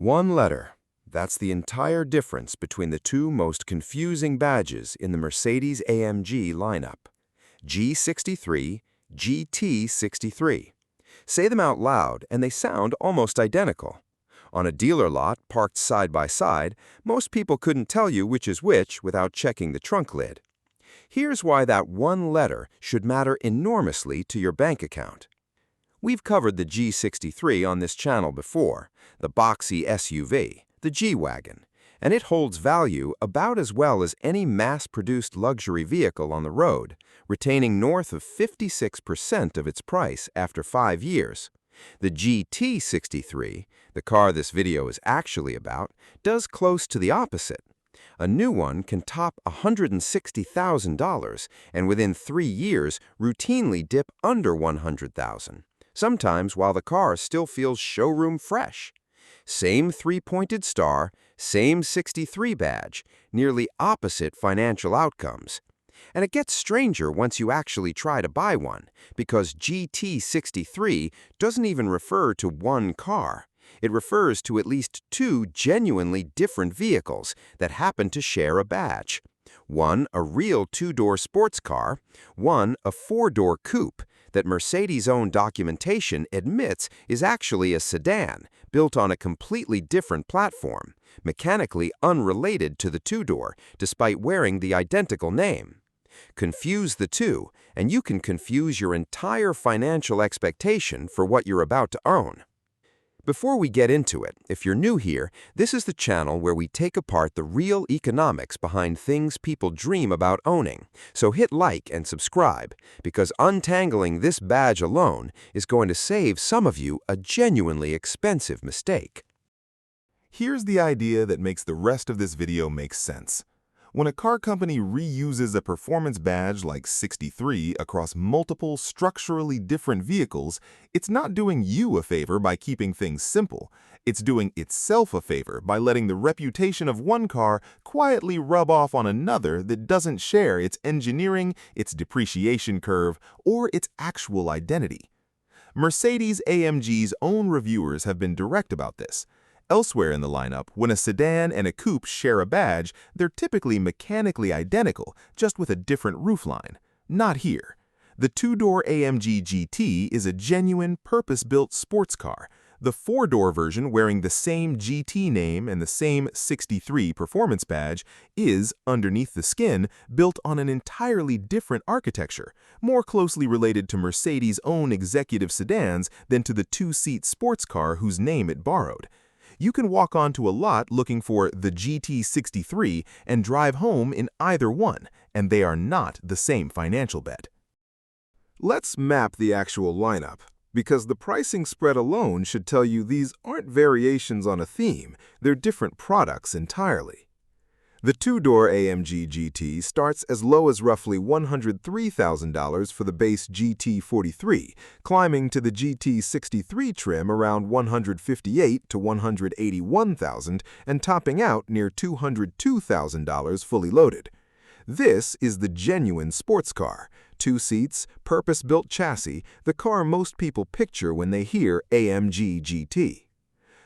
One letter. That's the entire difference between the two most confusing badges in the Mercedes-AMG lineup. G63, GT63. Say them out loud and they sound almost identical. On a dealer lot parked side by side, most people couldn't tell you which is which without checking the trunk lid. Here's why that one letter should matter enormously to your bank account. We've covered the G63 on this channel before, the boxy SUV, the G-Wagon, and it holds value about as well as any mass-produced luxury vehicle on the road, retaining north of 56% of its price after 5 years. The GT63, the car this video is actually about, does close to the opposite. A new one can top $160,000 and within 3 years routinely dip under $100,000. Sometimes while the car still feels showroom fresh. Same three-pointed star, same 63 badge, nearly opposite financial outcomes. And it gets stranger once you actually try to buy one, because GT63 doesn't even refer to one car. It refers to at least two genuinely different vehicles that happen to share a badge. One, a real two-door sports car, one, a four-door coupe that Mercedes' own documentation admits is actually a sedan built on a completely different platform, mechanically unrelated to the two-door, despite wearing the identical name. Confuse the two, and you can confuse your entire financial expectation for what you're about to own. Before we get into it, if you're new here, this is the channel where we take apart the real economics behind things people dream about owning. So hit like and subscribe, because untangling this badge alone is going to save some of you a genuinely expensive mistake. Here's the idea that makes the rest of this video make sense. When a car company reuses a performance badge like 63 across multiple structurally different vehicles, it's not doing you a favor by keeping things simple. It's doing itself a favor by letting the reputation of one car quietly rub off on another that doesn't share its engineering, its depreciation curve, or its actual identity. Mercedes-AMG's own reviewers have been direct about this. Elsewhere in the lineup, when a sedan and a coupe share a badge, they're typically mechanically identical, just with a different roofline. Not here. The two-door AMG GT is a genuine, purpose-built sports car. The four-door version, wearing the same GT name and the same 63 performance badge, is, underneath the skin, built on an entirely different architecture, more closely related to Mercedes' own executive sedans than to the two-seat sports car whose name it borrowed. You can walk onto a lot looking for the GT63 and drive home in either one, and they are not the same financial bet. Let's map the actual lineup, because the pricing spread alone should tell you these aren't variations on a theme, they're different products entirely. The two-door AMG GT starts as low as roughly $103,000 for the base GT43, climbing to the GT63 trim around $158,000 to $181,000 and topping out near $202,000 fully loaded. This is the genuine sports car, 2 seats, purpose-built chassis, the car most people picture when they hear AMG GT.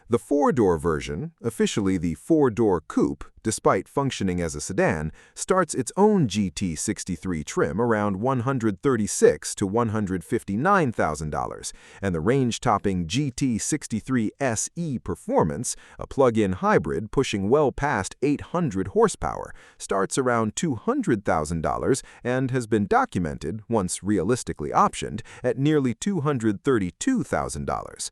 The four-door version, officially the four-door coupe, despite functioning as a sedan, starts its own GT63 trim around $136,000 to $159,000, and the range-topping GT63 SE Performance, a plug-in hybrid pushing well past 800 horsepower, starts around $200,000 and has been documented, once realistically optioned, at nearly $232,000.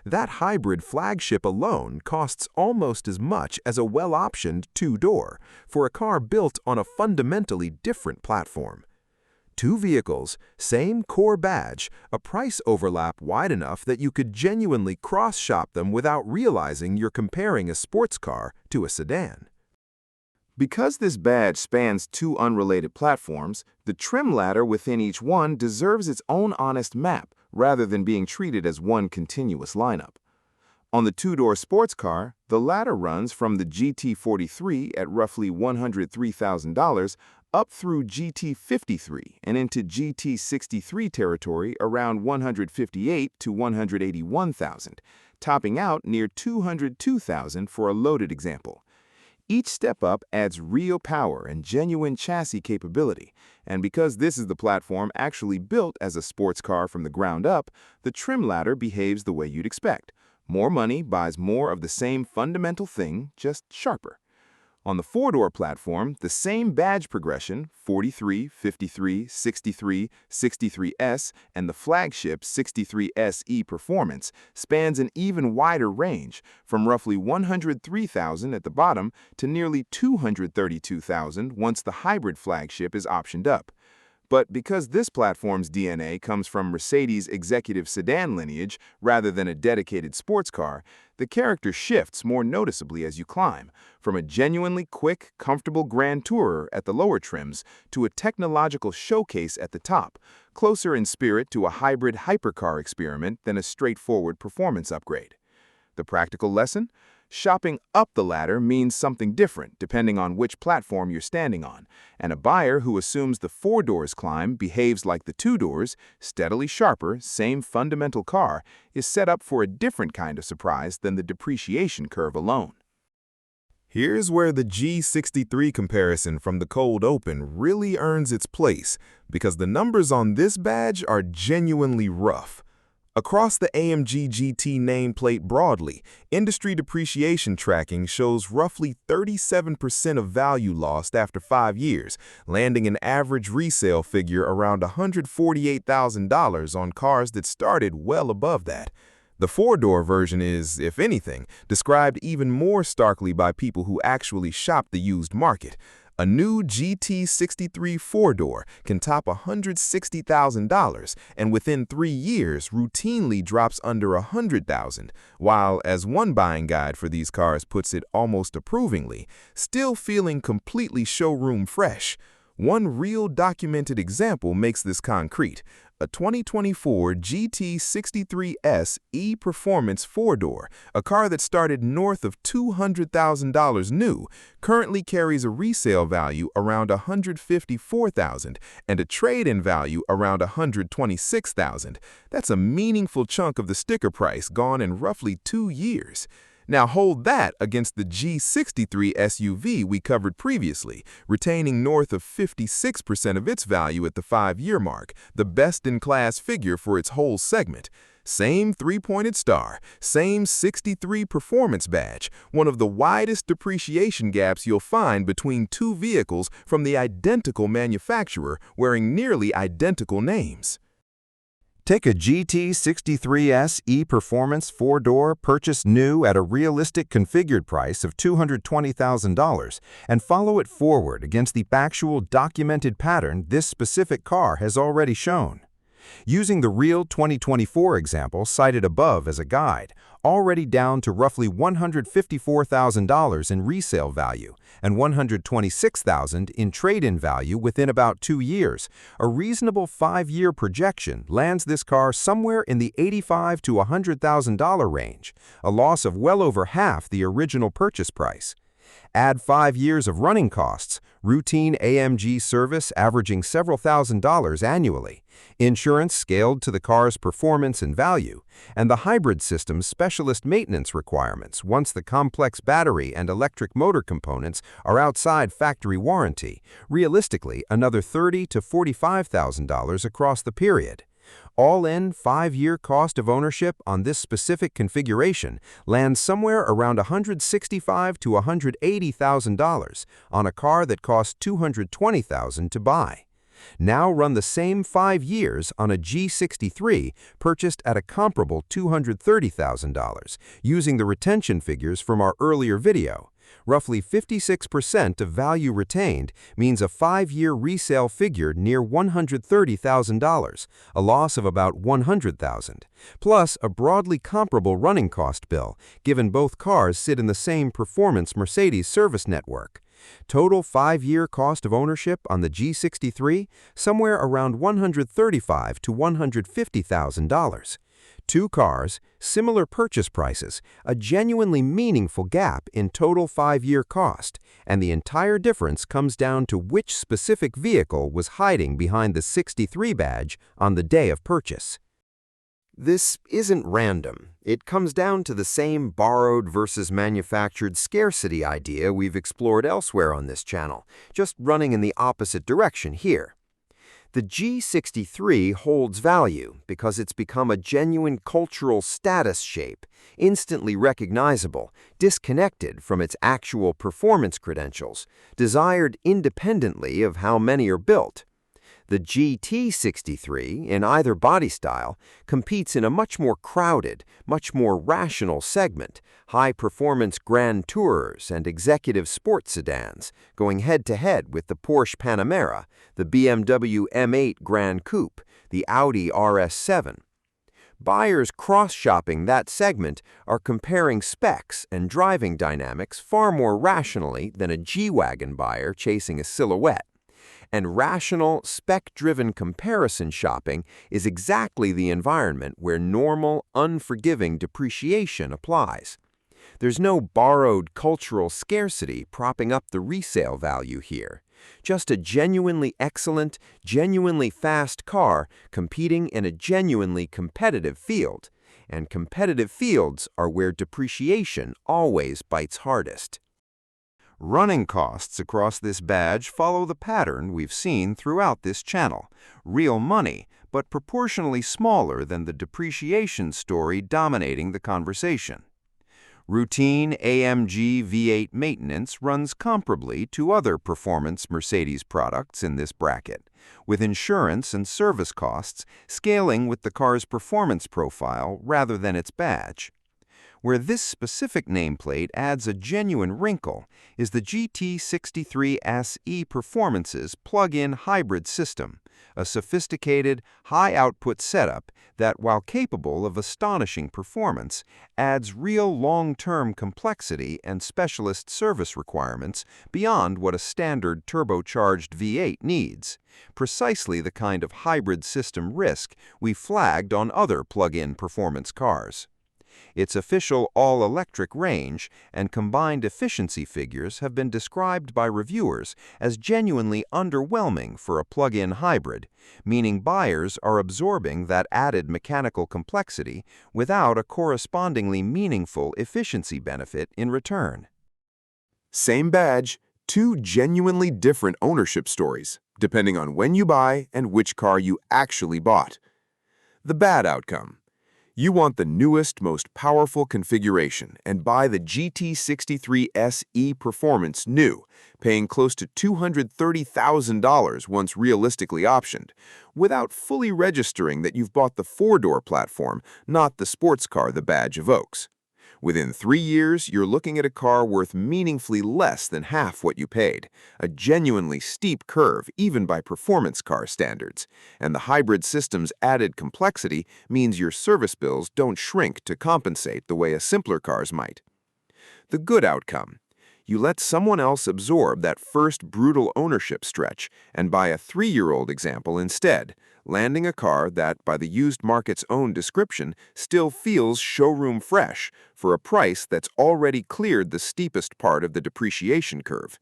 That hybrid flagship alone costs almost as much as a well-optioned two-door for a car built on a fundamentally different platform. Two vehicles, same core badge, a price overlap wide enough that you could genuinely cross-shop them without realizing you're comparing a sports car to a sedan. Because this badge spans two unrelated platforms, the trim ladder within each one deserves its own honest map, rather than being treated as one continuous lineup. On the two-door sports car, the ladder runs from the GT43 at roughly $103,000 up through GT53 and into GT63 territory around $158,000 to $181,000, topping out near $202,000 for a loaded example. Each step up adds real power and genuine chassis capability, and because this is the platform actually built as a sports car from the ground up, the trim ladder behaves the way you'd expect. More money buys more of the same fundamental thing, just sharper. On the four-door platform, the same badge progression, 43, 53, 63, 63S, and the flagship 63SE Performance, spans an even wider range, from roughly $103,000 at the bottom to nearly $232,000 once the hybrid flagship is optioned up. But because this platform's DNA comes from Mercedes' executive sedan lineage rather than a dedicated sports car, the character shifts more noticeably as you climb, from a genuinely quick, comfortable grand tourer at the lower trims to a technological showcase at the top, closer in spirit to a hybrid hypercar experiment than a straightforward performance upgrade. The practical lesson? Shopping up the ladder means something different depending on which platform you're standing on, and a buyer who assumes the four doors climb behaves like the two doors, steadily sharper, same fundamental car, is set up for a different kind of surprise than the depreciation curve alone. Here's where the G63 comparison from the cold open really earns its place, because the numbers on this badge are genuinely rough. Across the AMG GT nameplate broadly, industry depreciation tracking shows roughly 37% of value lost after 5 years, landing an average resale figure around $148,000 on cars that started well above that. The four-door version is, if anything, described even more starkly by people who actually shop the used market. A new GT63 four-door can top $160,000 and within 3 years routinely drops under $100,000, while, as one buying guide for these cars puts it almost approvingly, still feeling completely showroom fresh. One real documented example makes this concrete. A 2024 GT63S E-Performance four-door, a car that started north of $200,000 new, currently carries a resale value around $154,000 and a trade-in value around $126,000. That's a meaningful chunk of the sticker price gone in roughly 2 years. Now hold that against the G63 SUV we covered previously, retaining north of 56% of its value at the 5-year mark, the best-in-class figure for its whole segment. Same three-pointed star, same 63 performance badge, one of the widest depreciation gaps you'll find between two vehicles from the identical manufacturer wearing nearly identical names. Take a GT63S E-Performance four-door purchased new at a realistic configured price of $220,000 and follow it forward against the actual documented pattern this specific car has already shown. Using the real 2024 example cited above as a guide, already down to roughly $154,000 in resale value and $126,000 in trade-in value within about 2 years, a reasonable 5-year projection lands this car somewhere in the $85,000 to $100,000 range, a loss of well over half the original purchase price. Add 5 years of running costs, routine AMG service averaging several $1,000s annually, insurance scaled to the car's performance and value, and the hybrid system's specialist maintenance requirements once the complex battery and electric motor components are outside factory warranty, realistically another $30,000 to $45,000 across the period. All-in 5-year cost of ownership on this specific configuration lands somewhere around $165,000 to $180,000 on a car that cost $220,000 to buy. Now run the same 5 years on a G63 purchased at a comparable $230,000, using the retention figures from our earlier video. Roughly 56% of value retained means a 5-year resale figure near $130,000, a loss of about $100,000, plus a broadly comparable running cost bill, given both cars sit in the same performance Mercedes service network. Total 5-year cost of ownership on the G63, somewhere around $135,000 to $150,000. 2 cars, similar purchase prices, a genuinely meaningful gap in total 5-year cost, and the entire difference comes down to which specific vehicle was hiding behind the 63 badge on the day of purchase. This isn't random. It comes down to the same borrowed versus manufactured scarcity idea we've explored elsewhere on this channel, just running in the opposite direction here. The G63 holds value because it's become a genuine cultural status shape, instantly recognizable, disconnected from its actual performance credentials, desired independently of how many are built. The GT63, in either body style, competes in a much more crowded, much more rational segment, high-performance Grand Tourers and executive sports sedans, going head-to-head with the Porsche Panamera, the BMW M8 Grand Coupe, the Audi RS7. Buyers cross-shopping that segment are comparing specs and driving dynamics far more rationally than a G-Wagon buyer chasing a silhouette. And rational, spec-driven comparison shopping is exactly the environment where normal, unforgiving depreciation applies. There's no borrowed cultural scarcity propping up the resale value here. Just a genuinely excellent, genuinely fast car competing in a genuinely competitive field. And competitive fields are where depreciation always bites hardest. Running costs across this badge follow the pattern we've seen throughout this channel. Real money, but proportionally smaller than the depreciation story dominating the conversation. Routine AMG V8 maintenance runs comparably to other performance Mercedes products in this bracket, with insurance and service costs scaling with the car's performance profile rather than its badge. Where this specific nameplate adds a genuine wrinkle is the GT63 SE Performance's plug-in hybrid system, a sophisticated, high-output setup that, while capable of astonishing performance, adds real long-term complexity and specialist service requirements beyond what a standard turbocharged V8 needs, precisely the kind of hybrid system risk we flagged on other plug-in performance cars. Its official all-electric range and combined efficiency figures have been described by reviewers as genuinely underwhelming for a plug-in hybrid, meaning buyers are absorbing that added mechanical complexity without a correspondingly meaningful efficiency benefit in return. Same badge, two genuinely different ownership stories, depending on when you buy and which car you actually bought. The bad outcome. You want the newest, most powerful configuration and buy the GT63 SE Performance new, paying close to $230,000 once realistically optioned, without fully registering that you've bought the four-door platform, not the sports car the badge evokes. Within 3 years, you're looking at a car worth meaningfully less than half what you paid, a genuinely steep curve even by performance car standards, and the hybrid system's added complexity means your service bills don't shrink to compensate the way a simpler car's might. The good outcome. You let someone else absorb that first brutal ownership stretch and buy a 3-year-old example instead, landing a car that, by the used market's own description, still feels showroom fresh for a price that's already cleared the steepest part of the depreciation curve.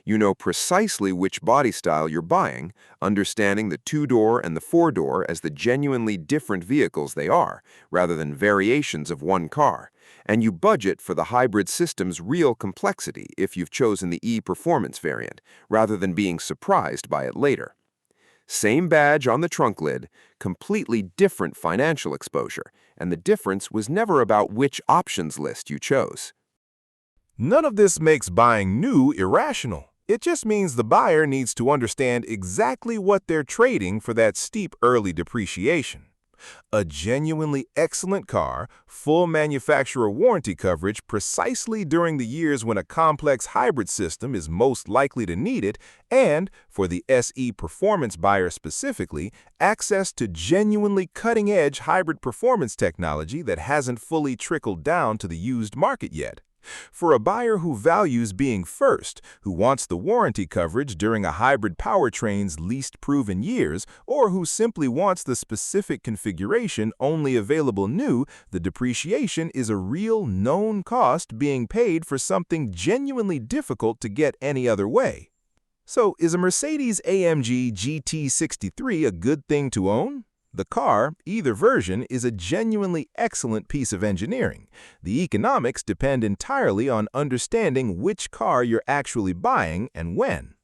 You know precisely which body style you're buying, understanding the 2-door and the 4-door as the genuinely different vehicles they are, rather than variations of one car, and you budget for the hybrid system's real complexity if you've chosen the E-Performance variant, rather than being surprised by it later. Same badge on the trunk lid, completely different financial exposure, and the difference was never about which options list you chose. None of this makes buying new irrational. It just means the buyer needs to understand exactly what they're trading for that steep early depreciation. A genuinely excellent car, full manufacturer warranty coverage precisely during the years when a complex hybrid system is most likely to need it, and, for the SE Performance buyer specifically, access to genuinely cutting-edge hybrid performance technology that hasn't fully trickled down to the used market yet. For a buyer who values being first, who wants the warranty coverage during a hybrid powertrain's least proven years, or who simply wants the specific configuration only available new, the depreciation is a real known cost being paid for something genuinely difficult to get any other way. So, is a Mercedes-AMG GT63 a good thing to own? The car, either version, is a genuinely excellent piece of engineering. The economics depend entirely on understanding which car you're actually buying and when.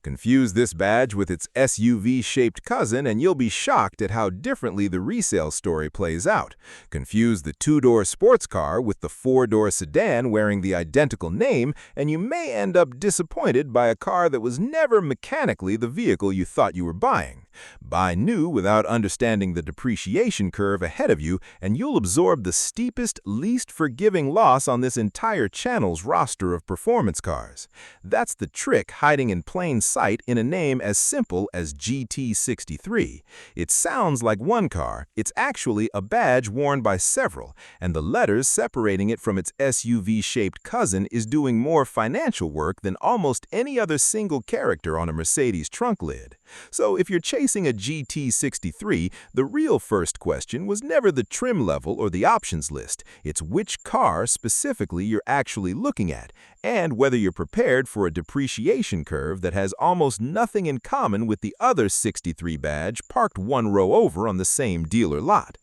Confuse this badge with its SUV-shaped cousin and you'll be shocked at how differently the resale story plays out. Confuse the two-door sports car with the four-door sedan wearing the identical name, and you may end up disappointed by a car that was never mechanically the vehicle you thought you were buying. Buy new without understanding the depreciation curve ahead of you, and you'll absorb the steepest, least forgiving loss on this entire channel's roster of performance cars. That's the trick hiding in plain sight in a name as simple as GT63. It sounds like one car, it's actually a badge worn by several, and the letters separating it from its SUV-shaped cousin is doing more financial work than almost any other single character on a Mercedes trunk lid. So if you're chasing a GT63, the real first question was never the trim level or the options list. It's which car specifically you're actually looking at, and whether you're prepared for a depreciation curve that has almost nothing in common with the other 63 badge parked one row over on the same dealer lot.